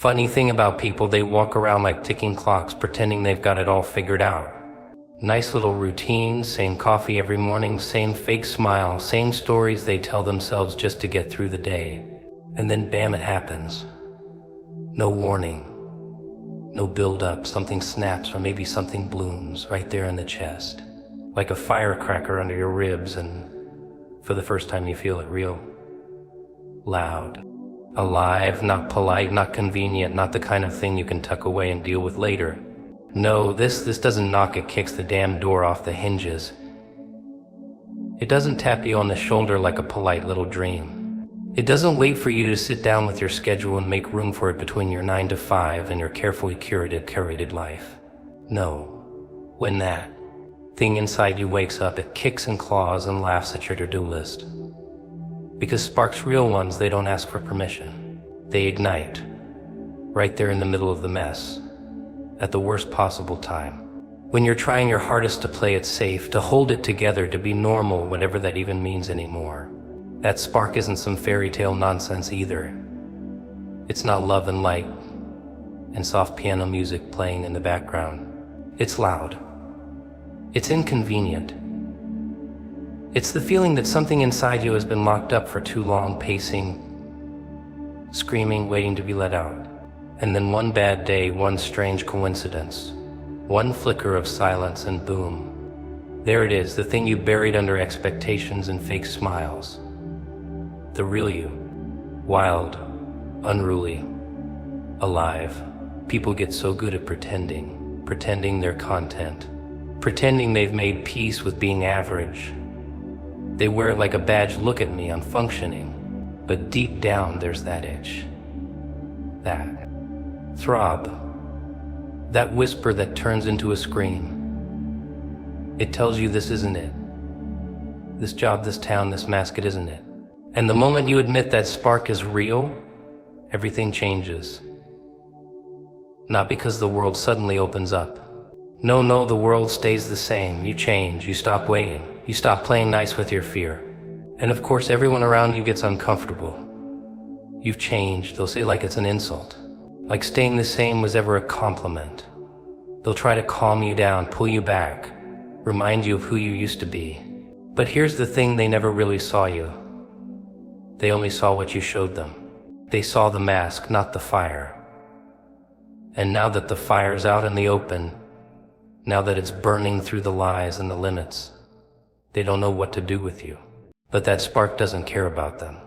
Funny thing about people, they walk around like ticking clocks, pretending they've got it all figured out. Nice little routines, same coffee every morning, same fake smile, same stories they tell themselves just to get through the day. And then bam, it happens. No warning, no build-up, something snaps or maybe something blooms right there in the chest, like a firecracker under your ribs, and for the first time you feel it real. Loud. Alive, not polite, not convenient, not the kind of thing you can tuck away and deal with later. No, this doesn't knock, it kicks the damn door off the hinges. It doesn't tap you on the shoulder like a polite little dream. It doesn't wait for you to sit down with your schedule and make room for it between your 9 to 5 and your carefully curated life. No, when that thing inside you wakes up, it kicks and claws and laughs at your to-do list. Because sparks, real ones, they don't ask for permission. They ignite, right there in the middle of the mess, at the worst possible time. When you're trying your hardest to play it safe, to hold it together, to be normal, whatever that even means anymore. That spark isn't some fairy tale nonsense either. It's not love and light and soft piano music playing in the background. It's loud. It's inconvenient. It's the feeling that something inside you has been locked up for too long, pacing, screaming, waiting to be let out. And then one bad day, one strange coincidence, one flicker of silence, and boom. There it is, the thing you buried under expectations and fake smiles. The real you. Wild, unruly, alive. People get so good at pretending they're content, pretending they've made peace with being average. They wear it like a badge. Look at me, I'm functioning. But deep down, there's that itch. That throb. That whisper that turns into a scream. It tells you this isn't it. This job, this town, this mask, it isn't it. And the moment you admit that spark is real, everything changes. Not because the world suddenly opens up. No, the world stays the same. You change, you stop waiting. You stop playing nice with your fear. And of course, everyone around you gets uncomfortable. You've changed, they'll say, like it's an insult. Like staying the same was ever a compliment. They'll try to calm you down, pull you back, remind you of who you used to be. But here's the thing, they never really saw you. They only saw what you showed them. They saw the mask, not the fire. And now that the fire's out in the open, now that it's burning through the lies and the limits, they don't know what to do with you. But that spark doesn't care about them.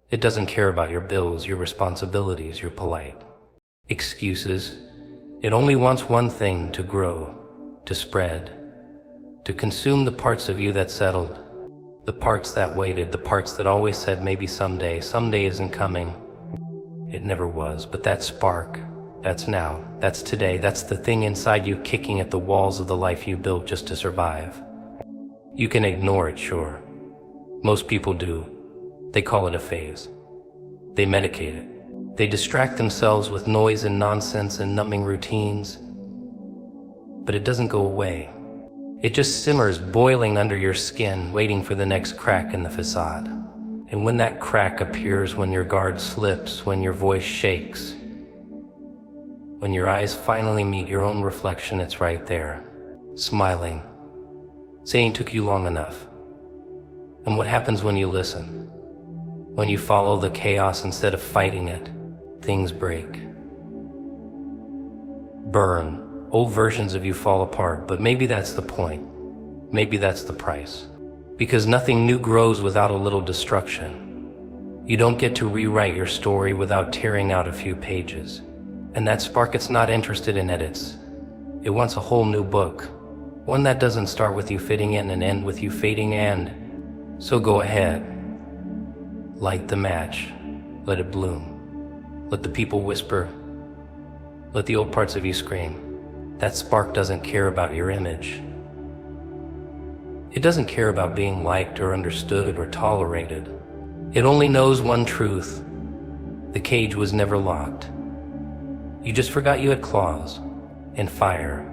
It doesn't care about your bills, your responsibilities, your polite excuses. It only wants one thing: to grow, to spread, to consume the parts of you that settled, the parts that waited, the parts that always said maybe someday isn't coming. It never was, but that spark, that's now, that's today, that's the thing inside you kicking at the walls of the life you built just to survive. You can ignore it, sure. Most people do. They call it a phase. They medicate it. They distract themselves with noise and nonsense and numbing routines. But it doesn't go away. It just simmers, boiling under your skin, waiting for the next crack in the facade. And when that crack appears, when your guard slips, when your voice shakes, when your eyes finally meet your own reflection, it's right there, smiling, saying took you long enough. And what happens when you listen? When you follow the chaos instead of fighting it, things break. Burn. Old versions of you fall apart, but maybe that's the point. Maybe that's the price. Because nothing new grows without a little destruction. You don't get to rewrite your story without tearing out a few pages. And that spark, it's not interested in edits. It wants a whole new book. One that doesn't start with you fitting in and end with you fading, and so go ahead. Light the match. Let it bloom. Let the people whisper. Let the old parts of you scream. That spark doesn't care about your image. It doesn't care about being liked or understood or tolerated. It only knows one truth. The cage was never locked. You just forgot you had claws and fire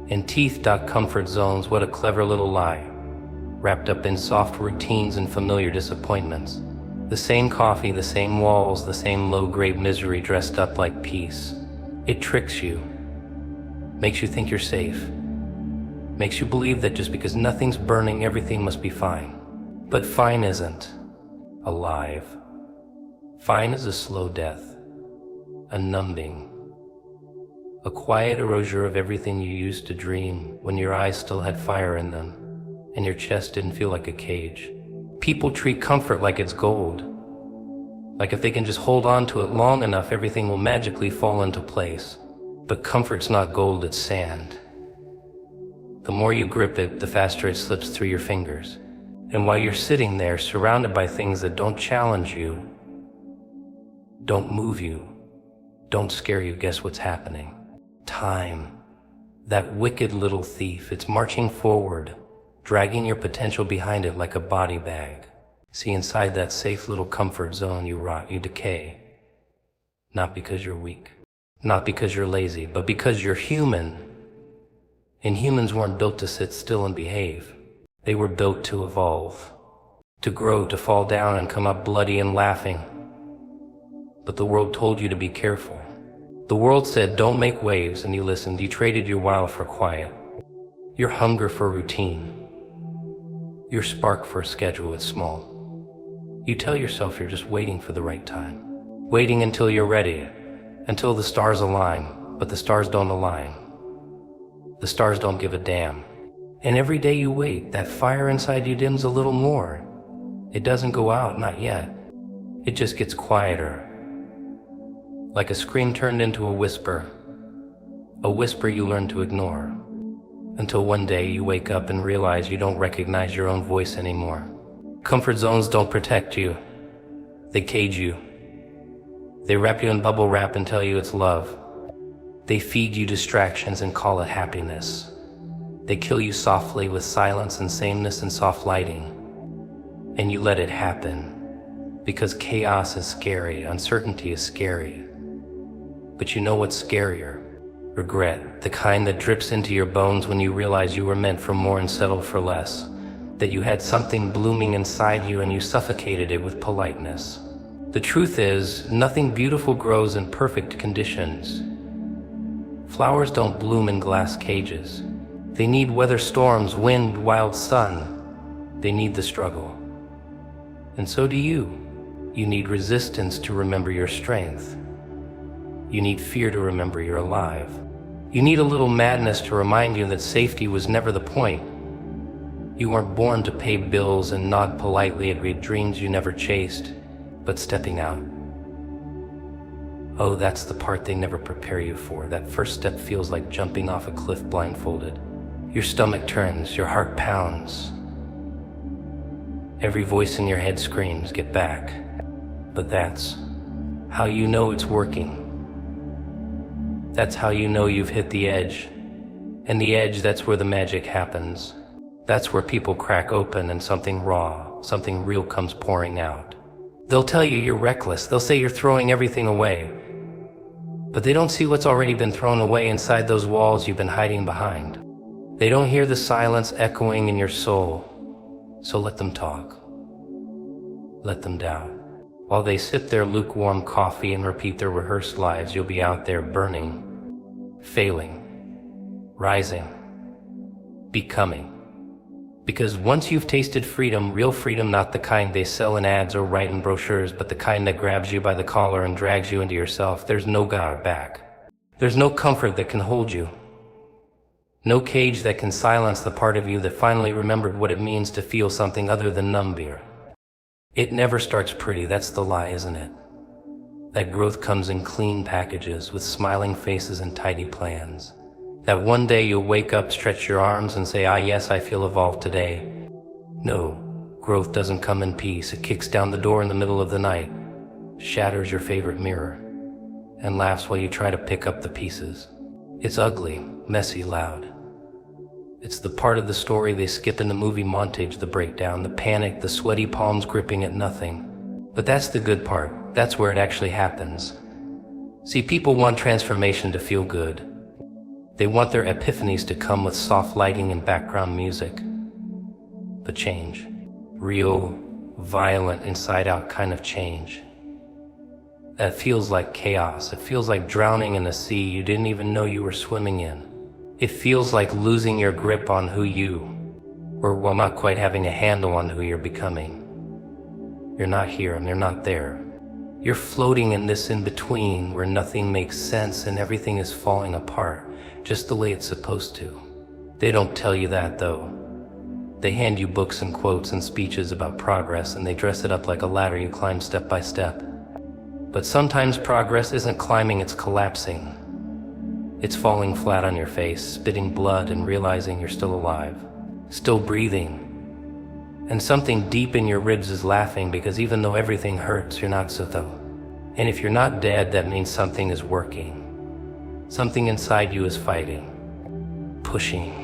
and teeth. Comfort zones, what a clever little lie, wrapped up in soft routines and familiar disappointments. The same coffee, the same walls, the same low-grade misery dressed up like peace. It tricks you, makes you think you're safe, makes you believe that just because nothing's burning, everything must be fine. But fine isn't alive. Fine is a slow death, a numbing, a quiet erasure of everything you used to dream when your eyes still had fire in them and your chest didn't feel like a cage. People treat comfort like it's gold, like if they can just hold on to it long enough, everything will magically fall into place. But comfort's not gold, it's sand. The more you grip it, the faster it slips through your fingers. And while you're sitting there, surrounded by things that don't challenge you, don't move you, don't scare you, guess what's happening? Time. That wicked little thief, it's marching forward, dragging your potential behind it like a body bag. See, inside that safe little comfort zone, you rot, you decay. Not because you're weak, not because you're lazy, but because you're human. And humans weren't built to sit still and behave. They were built to evolve, to grow, to fall down and come up bloody and laughing. But the world told you to be careful. The world said, don't make waves, and you listened. You traded your wow for quiet, your hunger for routine, your spark for a schedule. It's small. You tell yourself you're just waiting for the right time, waiting until you're ready, until the stars align, but the stars don't align. The stars don't give a damn. And every day you wait, that fire inside you dims a little more. It doesn't go out, not yet. It just gets quieter. Like a scream turned into a whisper you learn to ignore. Until one day you wake up and realize you don't recognize your own voice anymore. Comfort zones don't protect you. They cage you. They wrap you in bubble wrap and tell you it's love. They feed you distractions and call it happiness. They kill you softly with silence and sameness and soft lighting. And you let it happen. Because chaos is scary, uncertainty is scary. But you know what's scarier? Regret, the kind that drips into your bones when you realize you were meant for more and settled for less. That you had something blooming inside you and you suffocated it with politeness. The truth is, nothing beautiful grows in perfect conditions. Flowers don't bloom in glass cages. They need weather storms, wind, wild sun. They need the struggle. And so do you. You need resistance to remember your strength. You need fear to remember you're alive. You need a little madness to remind you that safety was never the point. You weren't born to pay bills and nod politely at dreams you never chased, but stepping out. Oh, that's the part they never prepare you for. That first step feels like jumping off a cliff blindfolded. Your stomach turns, your heart pounds. Every voice in your head screams, get back. But that's how you know it's working. That's how you know you've hit the edge. And the edge, that's where the magic happens. That's where people crack open and something raw, something real comes pouring out. They'll tell you you're reckless. They'll say you're throwing everything away. But they don't see what's already been thrown away inside those walls you've been hiding behind. They don't hear the silence echoing in your soul. So let them talk. Let them doubt. While they sip their lukewarm coffee and repeat their rehearsed lives, you'll be out there burning, failing, rising, becoming. Because once you've tasted freedom, real freedom, not the kind they sell in ads or write in brochures, but the kind that grabs you by the collar and drags you into yourself, there's no guard back. There's no comfort that can hold you. No cage that can silence the part of you that finally remembered what it means to feel something other than numb beer. It never starts pretty, that's the lie, isn't it? That growth comes in clean packages with smiling faces and tidy plans. That one day you'll wake up, stretch your arms and say, ah yes, I feel evolved today. No, growth doesn't come in peace. It kicks down the door in the middle of the night, shatters your favorite mirror, and laughs while you try to pick up the pieces. It's ugly, messy, loud. It's the part of the story they skip in the movie montage, the breakdown, the panic, the sweaty palms gripping at nothing. But that's the good part. That's where it actually happens. See, people want transformation to feel good. They want their epiphanies to come with soft lighting and background music. But change, real, violent, inside-out kind of change. That feels like chaos. It feels like drowning in a sea you didn't even know you were swimming in. It feels like losing your grip on who or well, not quite having a handle on who you're becoming. You're not here and you're not there. You're floating in this in-between where nothing makes sense and everything is falling apart, just the way it's supposed to. They don't tell you that, though. They hand you books and quotes and speeches about progress, and they dress it up like a ladder you climb step by step. But sometimes progress isn't climbing, it's collapsing. It's falling flat on your face, spitting blood and realizing you're still alive, still breathing. And something deep in your ribs is laughing, because even though everything hurts, you're not so though. And if you're not dead, that means something is working. Something inside you is fighting, pushing,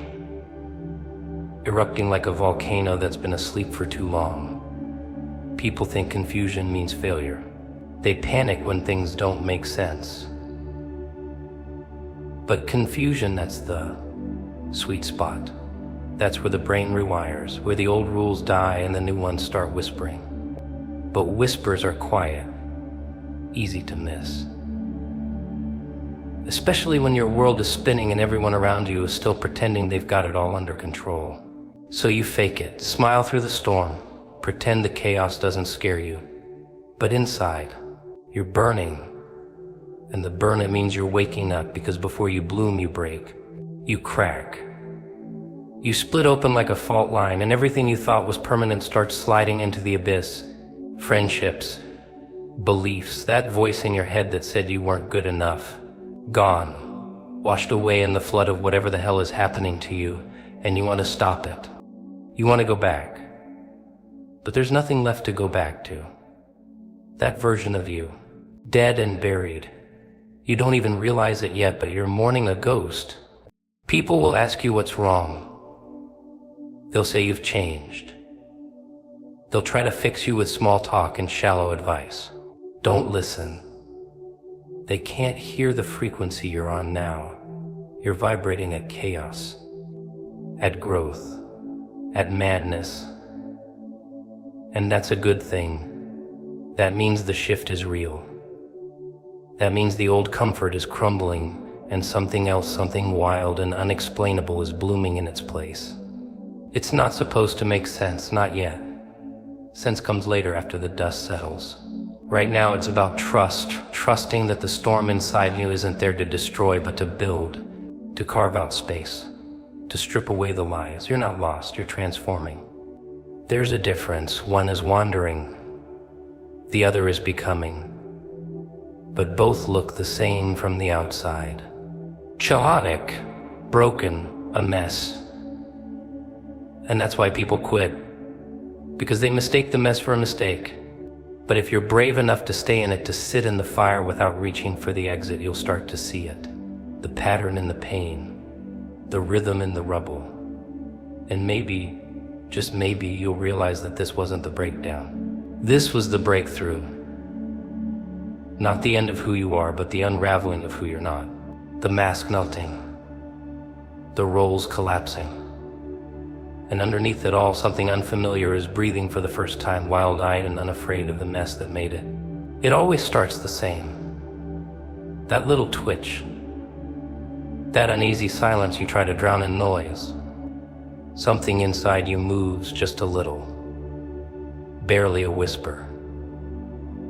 erupting like a volcano that's been asleep for too long. People think confusion means failure. They panic when things don't make sense. But confusion, that's the sweet spot. That's where the brain rewires, where the old rules die and the new ones start whispering. But whispers are quiet, easy to miss. Especially when your world is spinning and everyone around you is still pretending they've got it all under control. So you fake it, smile through the storm, pretend the chaos doesn't scare you. But inside, you're burning. And the burn, it means you're waking up, because before you bloom, you break. You crack. You split open like a fault line, and everything you thought was permanent starts sliding into the abyss. Friendships, beliefs, that voice in your head that said you weren't good enough. Gone. Washed away in the flood of whatever the hell is happening to you, and you want to stop it. You want to go back. But there's nothing left to go back to. That version of you, dead and buried. You don't even realize it yet, but you're mourning a ghost. People will ask you what's wrong. They'll say you've changed. They'll try to fix you with small talk and shallow advice. Don't listen. They can't hear the frequency you're on now. You're vibrating at chaos, at growth, at madness. And that's a good thing. That means the shift is real. That means the old comfort is crumbling and something else, something wild and unexplainable, is blooming in its place. It's not supposed to make sense, not yet. Sense comes later, after the dust settles. Right now it's about trust, trusting that the storm inside you isn't there to destroy, but to build, to carve out space, to strip away the lies. You're not lost, you're transforming. There's a difference. One is wandering, the other is becoming. But both look the same from the outside. Chaotic, broken, a mess. And that's why people quit, because they mistake the mess for a mistake. But if you're brave enough to stay in it, to sit in the fire without reaching for the exit, you'll start to see it. The pattern in the pain, the rhythm in the rubble. And maybe, just maybe, you'll realize that this wasn't the breakdown. This was the breakthrough. Not the end of who you are, but the unraveling of who you're not. The mask melting, the roles collapsing. And underneath it all, something unfamiliar is breathing for the first time, wild-eyed and unafraid of the mess that made it. It always starts the same. That little twitch. That uneasy silence you try to drown in noise. Something inside you moves just a little. Barely a whisper.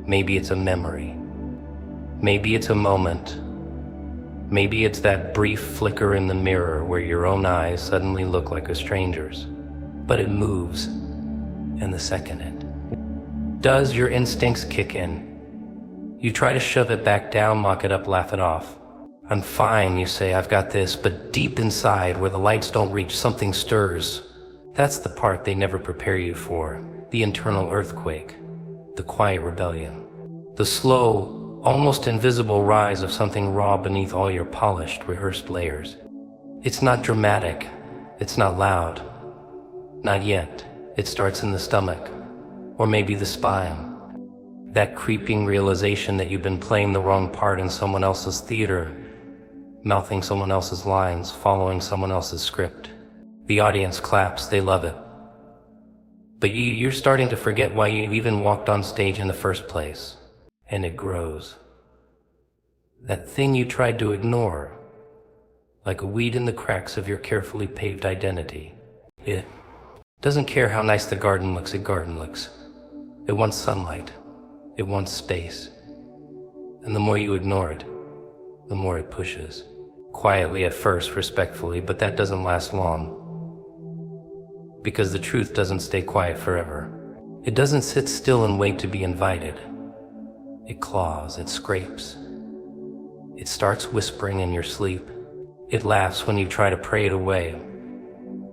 Maybe it's a memory. Maybe it's a moment. Maybe it's that brief flicker in the mirror where your own eyes suddenly look like a stranger's. But it moves, and the second it does, your instincts kick in. You try to shove it back down, mock it up, laugh it off. I'm fine, you say, I've got this, but deep inside, where the lights don't reach, something stirs. That's the part they never prepare you for, the internal earthquake, the quiet rebellion, the slow, almost invisible rise of something raw beneath all your polished, rehearsed layers. It's not dramatic. It's not loud. Not yet. It starts in the stomach, or maybe the spine. That creeping realization that you've been playing the wrong part in someone else's theater, mouthing someone else's lines, following someone else's script. The audience claps, they love it. But you're starting to forget why you even walked on stage in the first place. And it grows. That thing you tried to ignore, like a weed in the cracks of your carefully paved identity. It doesn't care how nice the garden looks, It wants sunlight. It wants space. And the more you ignore it, the more it pushes. Quietly at first, respectfully, but that doesn't last long. Because the truth doesn't stay quiet forever. It doesn't sit still and wait to be invited. It claws, it scrapes. It starts whispering in your sleep. It laughs when you try to pray it away.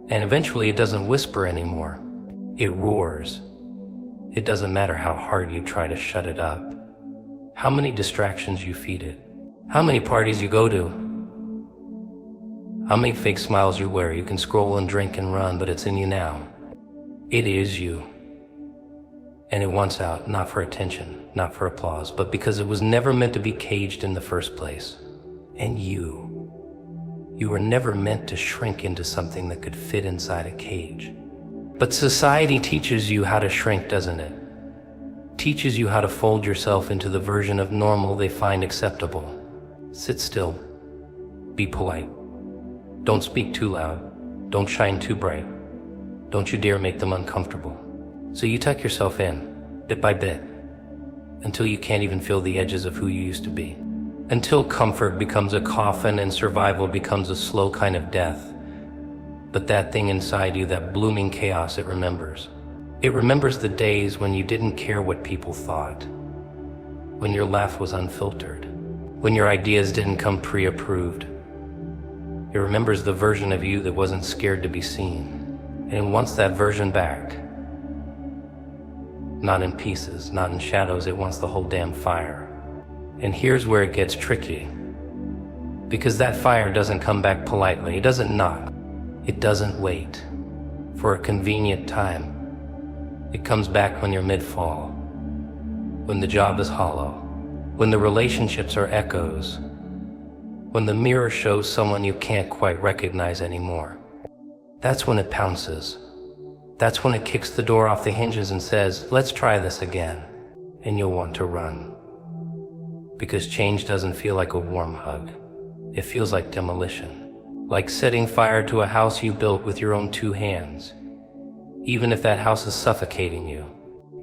And eventually it doesn't whisper anymore. It roars. It doesn't matter how hard you try to shut it up. How many distractions you feed it. How many parties you go to. How many fake smiles you wear. You can scroll and drink and run, but it's in you now. It is you. And it wants out, not for attention, not for applause, but because it was never meant to be caged in the first place. And you were never meant to shrink into something that could fit inside a cage. But society teaches you how to shrink, doesn't it? Teaches you how to fold yourself into the version of normal they find acceptable. Sit still. Be polite. Don't speak too loud. Don't shine too bright. Don't you dare make them uncomfortable. So you tuck yourself in, bit by bit, until you can't even feel the edges of who you used to be. Until comfort becomes a coffin and survival becomes a slow kind of death. But that thing inside you, that blooming chaos, it remembers. It remembers the days when you didn't care what people thought. When your laugh was unfiltered. When your ideas didn't come pre-approved. It remembers the version of you that wasn't scared to be seen. And it wants that version back. Not in pieces, not in shadows, it wants the whole damn fire. And here's where it gets tricky. Because that fire doesn't come back politely, it doesn't knock. It doesn't wait for a convenient time. It comes back when you're mid-fall. When the job is hollow. When the relationships are echoes. When the mirror shows someone you can't quite recognize anymore. That's when it pounces. That's when it kicks the door off the hinges and says, let's try this again. And you'll want to run. Because change doesn't feel like a warm hug. It feels like demolition. Like setting fire to a house you built with your own 2 hands. Even if that house is suffocating you.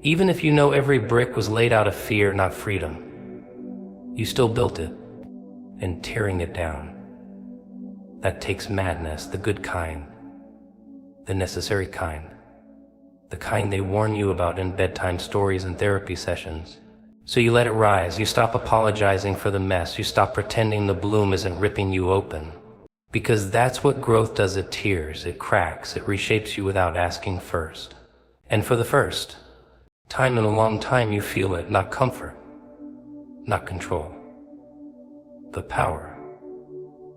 Even if you know every brick was laid out of fear, not freedom. You still built it. And tearing it down. That takes madness, the good kind. The necessary kind. The kind they warn you about in bedtime stories and therapy sessions. So you let it rise, you stop apologizing for the mess, you stop pretending the bloom isn't ripping you open. Because that's what growth does, it tears, it cracks, it reshapes you without asking first. And for the first time in a long time you feel it, not comfort, not control. But power.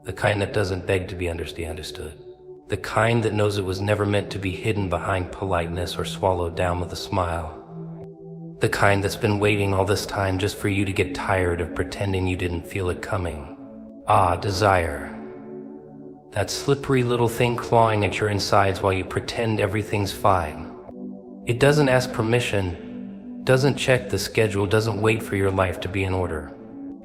The kind that doesn't beg to be understood. The kind that knows it was never meant to be hidden behind politeness or swallowed down with a smile. The kind that's been waiting all this time just for you to get tired of pretending you didn't feel it coming. Ah, desire. That slippery little thing clawing at your insides while you pretend everything's fine. It doesn't ask permission, doesn't check the schedule, doesn't wait for your life to be in order.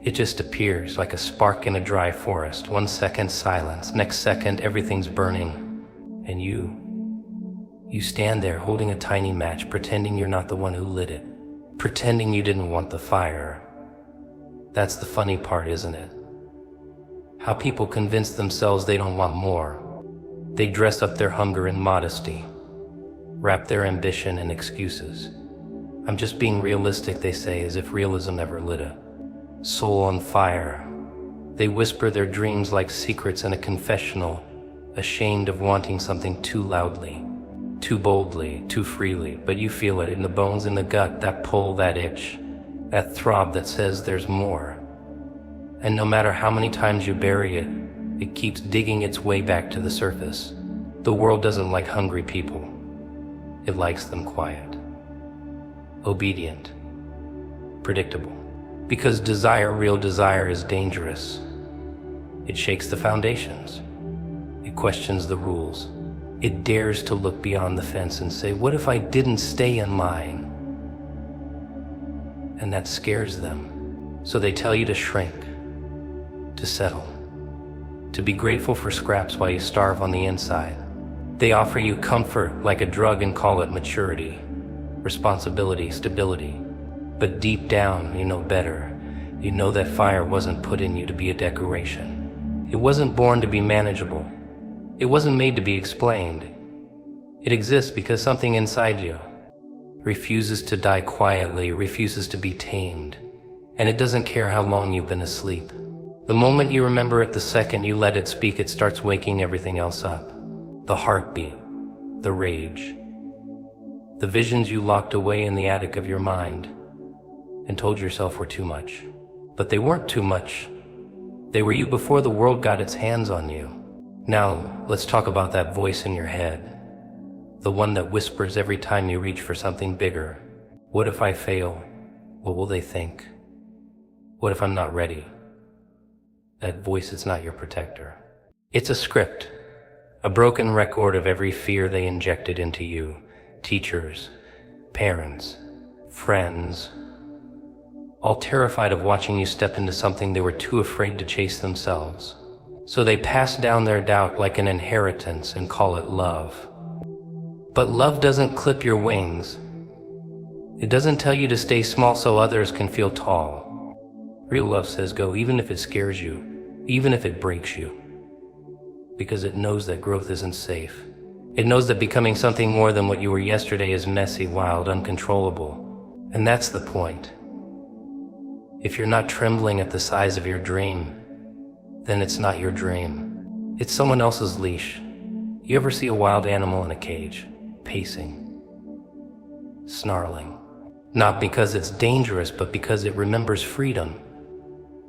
It just appears like a spark in a dry forest. 1 second silence, next second everything's burning. And you stand there holding a tiny match, pretending you're not the one who lit it. Pretending you didn't want the fire. That's the funny part, isn't it? How people convince themselves they don't want more. They dress up their hunger in modesty. Wrap their ambition in excuses. I'm just being realistic, they say, as if realism ever lit a soul on fire. They whisper their dreams like secrets in a confessional, ashamed of wanting something too loudly, too boldly, too freely, but you feel it in the bones, in the gut, that pull, that itch, that throb that says there's more. And no matter how many times you bury it, it keeps digging its way back to the surface. The world doesn't like hungry people. It likes them quiet, obedient, predictable. Because desire, real desire, is dangerous. It shakes the foundations. It questions the rules. It dares to look beyond the fence and say, what if I didn't stay in line? And that scares them. So they tell you to shrink, to settle, to be grateful for scraps while you starve on the inside. They offer you comfort like a drug and call it maturity, responsibility, stability. But deep down, you know better. You know that fire wasn't put in you to be a decoration. It wasn't born to be manageable. It wasn't made to be explained. It exists because something inside you refuses to die quietly, refuses to be tamed. And it doesn't care how long you've been asleep. The moment you remember it, the second you let it speak, it starts waking everything else up. The heartbeat, the rage, the visions you locked away in the attic of your mind and told yourself were too much. But they weren't too much. They were you before the world got its hands on you. Now, let's talk about that voice in your head. The one that whispers every time you reach for something bigger. What if I fail? What will they think? What if I'm not ready? That voice is not your protector. It's a script, a broken record of every fear they injected into you. Teachers, parents, friends, all terrified of watching you step into something they were too afraid to chase themselves. So they pass down their doubt like an inheritance and call it love. But love doesn't clip your wings. It doesn't tell you to stay small so others can feel tall. Real love says go even if it scares you, even if it breaks you. Because it knows that growth isn't safe. It knows that becoming something more than what you were yesterday is messy, wild, uncontrollable. And that's the point. If you're not trembling at the size of your dream, then it's not your dream. It's someone else's leash. You ever see a wild animal in a cage, pacing, snarling? Not because it's dangerous, but because it remembers freedom.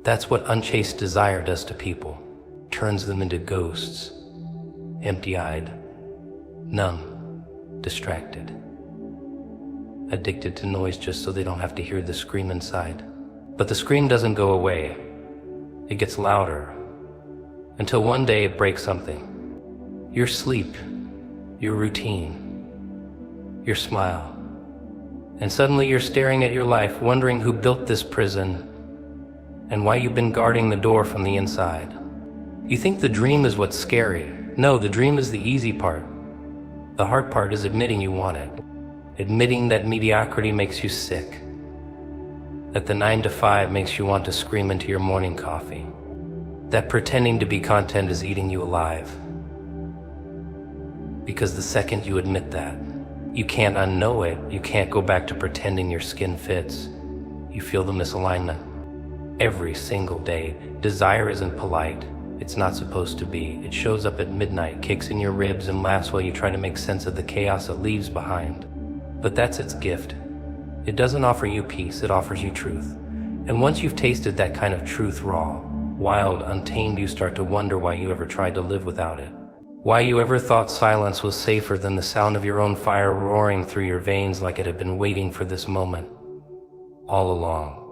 That's what unchaste desire does to people. Turns them into ghosts, empty-eyed, numb, distracted, addicted to noise just so they don't have to hear the scream inside. But the scream doesn't go away. It gets louder, until one day it breaks something. Your sleep, your routine, your smile. And suddenly you're staring at your life, wondering who built this prison and why you've been guarding the door from the inside. You think the dream is what's scary. No, the dream is the easy part. The hard part is admitting you want it. Admitting that mediocrity makes you sick. That the 9 to 5 makes you want to scream into your morning coffee. That pretending to be content is eating you alive. Because the second you admit that, you can't unknow it. You can't go back to pretending your skin fits. You feel the misalignment. Every single day, desire isn't polite. It's not supposed to be. It shows up at midnight, kicks in your ribs, and laughs while you try to make sense of the chaos it leaves behind. But that's its gift. It doesn't offer you peace, it offers you truth. And once you've tasted that kind of truth raw, wild, untamed, you start to wonder why you ever tried to live without it. Why you ever thought silence was safer than the sound of your own fire roaring through your veins like it had been waiting for this moment all along.